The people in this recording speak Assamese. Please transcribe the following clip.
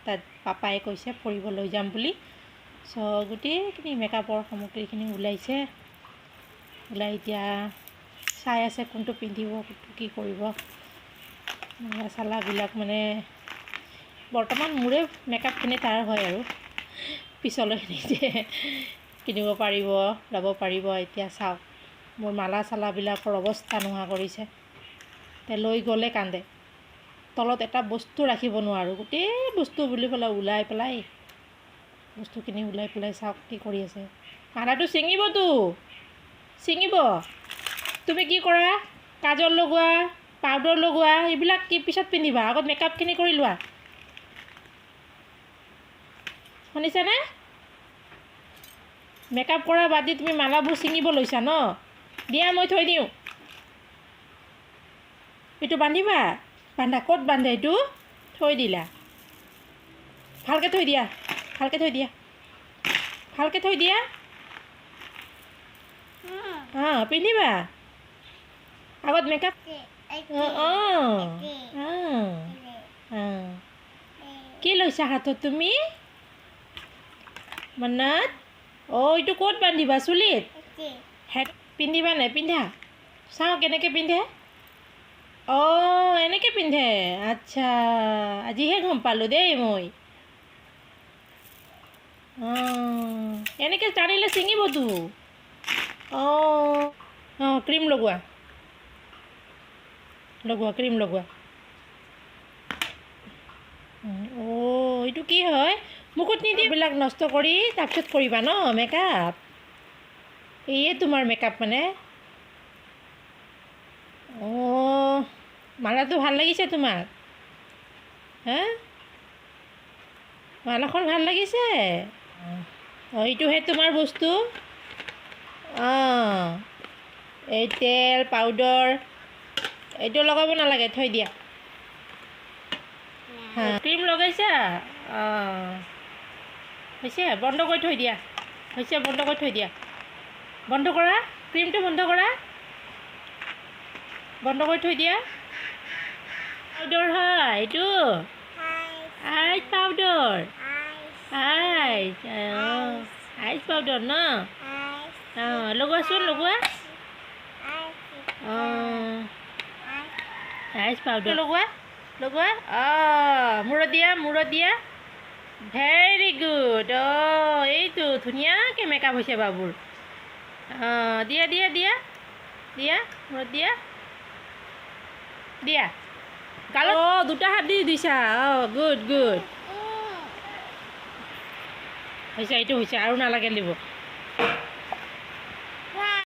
তাত পাপাই কৈছে ফুৰিব লৈ যাম বুলি। চ' গোটেইখিনি মেকআপৰ সামগ্ৰীখিনি ওলাইছে, ওলাই এতিয়া চাই আছে কোনটো পিন্ধিব, কোনটো কি কৰিব। মালা চালাবিলাক মানে বৰ্তমান মোৰে মেকআপখিনি তাৰ হয় আৰু পিছলৈ নিজে কিনিব পাৰিব, ল'ব পাৰিব। এতিয়া চাওক মোৰ মালা চালাবিলাকৰ অৱস্থা নোহোৱা কৰিছে। লৈ গ'লে কান্দে, তলত এটা বস্তু ৰাখিব নোৱাৰোঁ, গোটেই বস্তু বুলি পেলাই ওলাই পেলাই বস্তুখিনি ওলাই পেলাই চাওক কি কৰি আছে। মালাটো ছিঙিবতো, ছিঙিব। তুমি কি কৰা, কাজল লগোৱা, পাউডাৰ লগোৱা, এইবিলাক কি পিছত পিন্ধিবা, আগত মেকআপখিনি কৰি লোৱা, শুনিছানে? মেকআপ কৰা বাদ দি তুমি মালাবোৰ ছিঙিব লৈছা ন। দিয়া মই থৈ দিওঁ, এইটো বান্ধিবা, বান্ধা ক'ত বান্ধে এইটো, থৈ দিলা, ভালকৈ থৈ দিয়া, ভালকৈ থৈ দিয়া, ভালকৈ থৈ দিয়া। অঁ পিন্ধিবা, আগত মেকআপ কি লৈছা হাতত তুমি মন্নত? অঁ এইটো ক'ত বান্ধিবা, চুলিত? হেড পিন্ধিবা নাই, পিন্ধা চাওঁ কেনেকৈ পিন্ধে। অঁ এনেকৈ পিন্ধে, আচ্ছা আজিহে গম পালোঁ দেই মই। অঁ এনেকৈ টানিলে ছিঙিবতো। অঁ অঁ ক্ৰীম লগোৱা, লগোৱা ক্ৰীম লগোৱা। অঁ এইটো কি হয়, মুখত নিদি এইবিলাক নষ্ট কৰি তাৰপিছত কৰিবা ন মেকআপ। এয়ে তোমাৰ মেকআপ মানে। অঁ মালাটো ভাল লাগিছে তোমাক? হা মালাখন ভাল লাগিছে? অঁ এইটোহে তোমাৰ বস্তু। অঁ এই তেল পাউডাৰ এইটো লগাব নালাগে, থৈ দিয়া। ক্ৰীম লগাইছা? অঁ হৈছে, বন্ধ কৰি থৈ দিয়া, হৈছে বন্ধ কৰি থৈ দিয়া, বন্ধ কৰা, ক্ৰীমটো বন্ধ কৰা, বন্ধ কৰি থৈ দিয়া। পাউডাৰ হয় এইটো, আইচ পাউডাৰ, আইচ অঁ আইচ পাউডাৰ ন। অঁ লগোৱাচোন, লগোৱা। অঁ আইচ পাউডাৰ লগোৱা, লগোৱা। অঁ মূৰত দিয়া, মূৰত দিয়া, ভেৰি গুড। অঁ এইটো ধুনীয়াকৈ মেকআপ হৈছে বাবুৰ। অঁ দিয়া দিয়া দিয়া দিয়া, মূৰত দিয়া, দিয়া গালত। অঁ দুটা হাত দি দিছা, অঁ গুড গুড হৈছে, এইটো হৈছে আৰু নালাগে দিব।